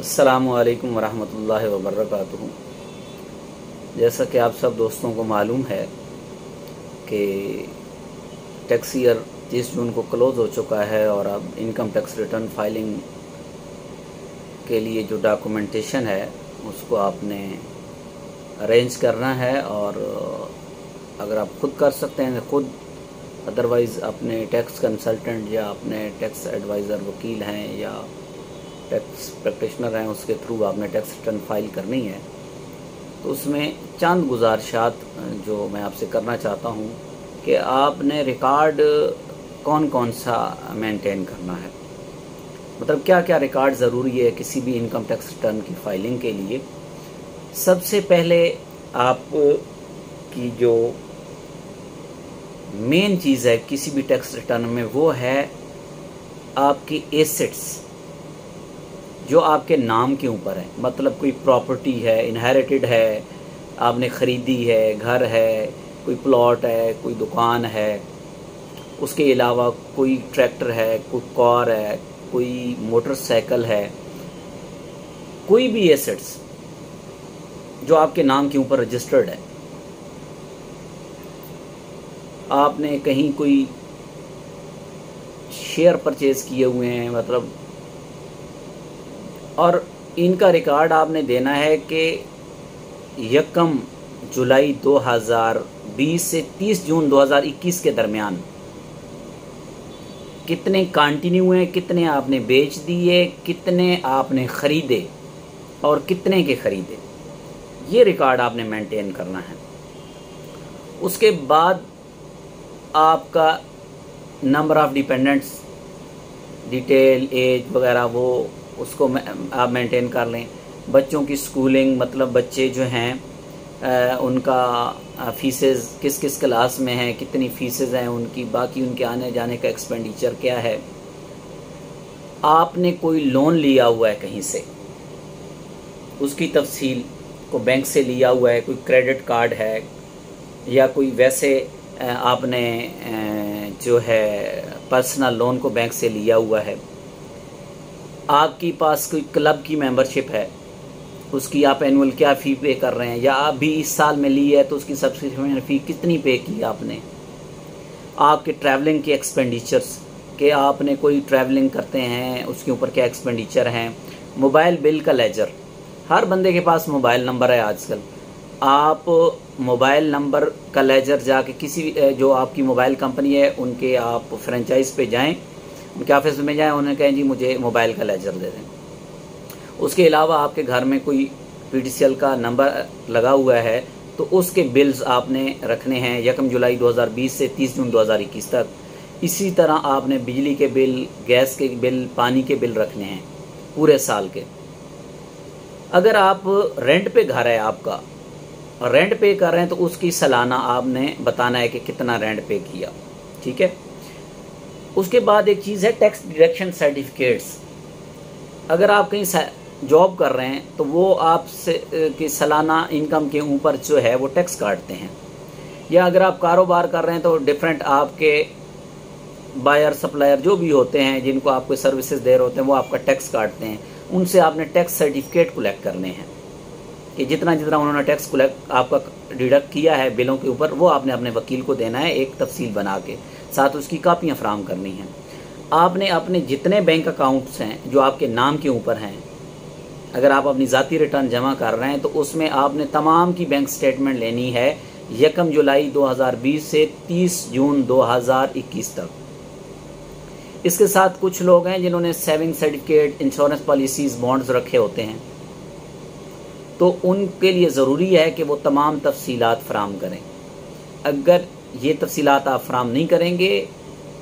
अस्सलामुअलैकुम वरहमतुल्लाहि वबरकातुहू। जैसा कि आप सब दोस्तों को मालूम है कि टैक्स ईयर 30 जून को क्लोज़ हो चुका है और अब इनकम टैक्स रिटर्न फाइलिंग के लिए जो डॉक्यूमेंटेशन है उसको आपने अरेंज करना है। और अगर आप खुद कर सकते हैं खुद, अदरवाइज़ अपने टैक्स कंसल्टेंट या अपने टैक्स एडवाइज़र वकील हैं या टैक्स प्रैक्टिशनर हैं उसके थ्रू आपने टैक्स रिटर्न फाइल करनी है। तो उसमें चंद गुजारिशात जो मैं आपसे करना चाहता हूँ कि आपने रिकॉर्ड कौन कौन सा मेंटेन करना है, मतलब क्या क्या रिकॉर्ड ज़रूरी है किसी भी इनकम टैक्स रिटर्न की फाइलिंग के लिए। सबसे पहले आप की जो मेन चीज़ है किसी भी टैक्स रिटर्न में वो है आपकी एसेट्स जो आपके नाम के ऊपर है। मतलब कोई प्रॉपर्टी है, इनहेरिटेड है, आपने ख़रीदी है, घर है, कोई प्लॉट है, कोई दुकान है, उसके अलावा कोई ट्रैक्टर है, कोई कार है, कोई मोटरसाइकिल है, कोई भी एसेट्स जो आपके नाम के ऊपर रजिस्टर्ड है। आपने कहीं कोई शेयर परचेज किए हुए हैं, मतलब, और इनका रिकॉर्ड आपने देना है कि 1 जुलाई 2020 से 30 जून 2021 के दरमियान कितने कंटिन्यू हैं, कितने आपने बेच दिए, कितने आपने ख़रीदे और कितने के ख़रीदे, ये रिकॉर्ड आपने मेंटेन करना है। उसके बाद आपका number of dependents detail, age वगैरह वो उसको आप मेंटेन कर लें। बच्चों की स्कूलिंग, मतलब बच्चे जो हैं उनका फ़ीसेस किस किस क्लास में हैं, कितनी फ़ीसेस हैं उनकी, बाकी उनके आने जाने का एक्सपेंडिचर क्या है। आपने कोई लोन लिया हुआ है कहीं से, उसकी तफसील को बैंक से लिया हुआ है, कोई क्रेडिट कार्ड है या कोई वैसे आपने जो है पर्सनल लोन को बैंक से लिया हुआ है। आपके पास कोई क्लब की मेंबरशिप है, उसकी आप एनुअल क्या फ़ी पे कर रहे हैं, या आप भी इस साल में ली है तो उसकी सब्सक्रिप्शन फ़ी कितनी पे की आपने। आपके ट्रैवलिंग के एक्सपेंडिचर्स के, आपने कोई ट्रैवलिंग करते हैं उसके ऊपर क्या एक्सपेंडिचर हैं। मोबाइल बिल का लेजर, हर बंदे के पास मोबाइल नंबर है आजकल। आप मोबाइल नंबर का लेजर जाके किसी जो आपकी मोबाइल कंपनी है उनके आप फ्रेंचाइज पे जाएं, उनके ऑफिस में जाएं, उन्हें कहें जी मुझे मोबाइल का लेजर दे दें। उसके अलावा आपके घर में कोई PTCL का नंबर लगा हुआ है तो उसके बिल्स आपने रखने हैं 1 जुलाई 2020 से 30 जून 2021 तक। इसी तरह आपने बिजली के बिल, गैस के बिल, पानी के बिल रखने हैं पूरे साल के। अगर आप रेंट पे घर है आपका और रेंट पे कर रहे हैं तो उसकी सालाना आपने बताना है कि कितना रेंट पे किया, ठीक है। उसके बाद एक चीज़ है टैक्स डिडक्शन सर्टिफिकेट्स। अगर आप कहीं जॉब कर रहे हैं तो वो आपसे की सालाना इनकम के ऊपर जो है वो टैक्स काटते हैं, या अगर आप कारोबार कर रहे हैं तो डिफरेंट आपके बायर सप्लायर जो भी होते हैं जिनको आपको सर्विसेज दे रहे होते हैं वो आपका टैक्स काटते हैं। उनसे आपने टैक्स सर्टिफिकेट कलेक्ट करने हैं कि जितना जितना उन्होंने टैक्स कलेक्ट आपका डिडक्ट किया है बिलों के ऊपर वो आपने अपने वकील को देना है एक तफसील बना के, साथ उसकी कापियाँ फराहम करनी हैं। आपने अपने जितने बैंक अकाउंट्स हैं जो आपके नाम के ऊपर हैं, अगर आप अपनी ज़ाती रिटर्न जमा कर रहे हैं तो उसमें आपने तमाम की बैंक स्टेटमेंट लेनी है 1 जुलाई 2020 से 30 जून 2021 तक। इसके साथ कुछ लोग हैं जिन्होंने saving certificate, insurance policies, bonds रखे होते हैं, तो उनके लिए ज़रूरी है कि वो तमाम तफसीलात फराहम करें। अगर ये तफसीलात आप फराहम नहीं करेंगे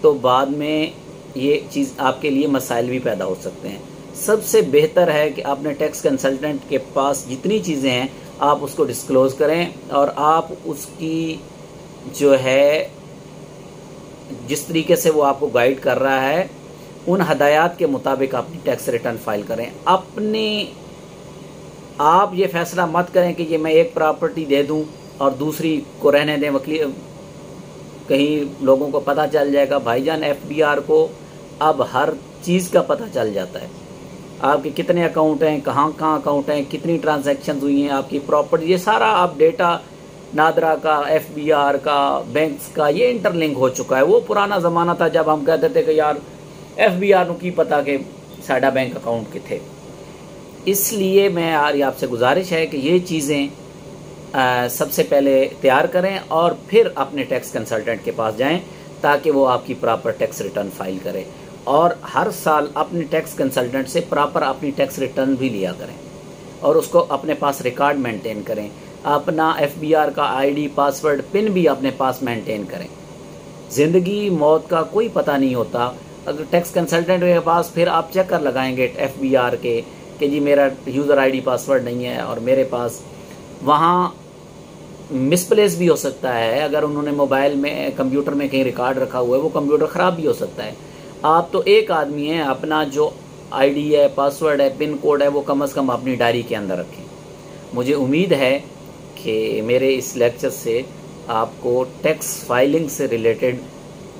तो बाद में ये चीज़ आपके लिए मसाइल भी पैदा हो सकते हैं। सबसे बेहतर है कि आपने टैक्स कंसल्टेंट के पास जितनी चीज़ें हैं आप उसको डिस्क्लोज़ करें और आप उसकी जो है जिस तरीके से वो आपको गाइड कर रहा है उन हदायत के मुताबिक अपनी टैक्स रिटर्न फाइल करें। आप ये फैसला मत करें कि ये मैं एक प्रॉपर्टी दे दूं और दूसरी को रहने दें। वकील कहीं लोगों को पता चल जाएगा, भाईजान FBR को अब हर चीज़ का पता चल जाता है। आपके कितने अकाउंट हैं, कहाँ कहाँ अकाउंट हैं, कितनी ट्रांजैक्शन हुई हैं, आपकी प्रॉपर्टी, ये सारा आप डेटा नादरा का, FBR का, बैंक्स का, ये इंटरलिंक हो चुका है। वो पुराना ज़माना था जब हम कहते थे कि यार FBR को की पता कि साडा बैंक अकाउंट किथे। इसलिए मैं यार आपसे गुजारिश है कि ये चीज़ें सबसे पहले तैयार करें और फिर अपने टैक्स कंसल्टेंट के पास जाएं ताकि वो आपकी प्रॉपर टैक्स रिटर्न फाइल करे। और हर साल अपने टैक्स कंसल्टेंट से प्रॉपर अपनी टैक्स रिटर्न भी लिया करें और उसको अपने पास रिकॉर्ड मेंटेन करें। अपना FBR का ID, पासवर्ड, पिन भी अपने पास मेंटेन करें। ज़िंदगी मौत का कोई पता नहीं होता। अगर टैक्स कंसल्टेंट के पास फिर आप चक्कर लगाएंगे FBR के कि जी मेरा यूज़र ID, पासवर्ड नहीं है, और मेरे पास वहाँ मिसप्लेस भी हो सकता है। अगर उन्होंने मोबाइल में, कंप्यूटर में कहीं रिकॉर्ड रखा हुआ है, वो कंप्यूटर ख़राब भी हो सकता है। आप तो एक आदमी हैं, अपना जो ID है, पासवर्ड है, पिन कोड है, वो कम से कम अपनी डायरी के अंदर रखें। मुझे उम्मीद है कि मेरे इस लेक्चर से आपको टैक्स फाइलिंग से रिलेटेड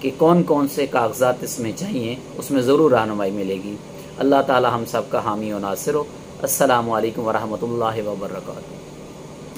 कि कौन कौन से कागजात इसमें चाहिए उसमें ज़रूर रहनुमाई मिलेगी। अल्लाह ताला हम सब का हामी और नासिर हो। अस्सलामु अलैकुम वरहमतुल्लाहि वबरकातुहू।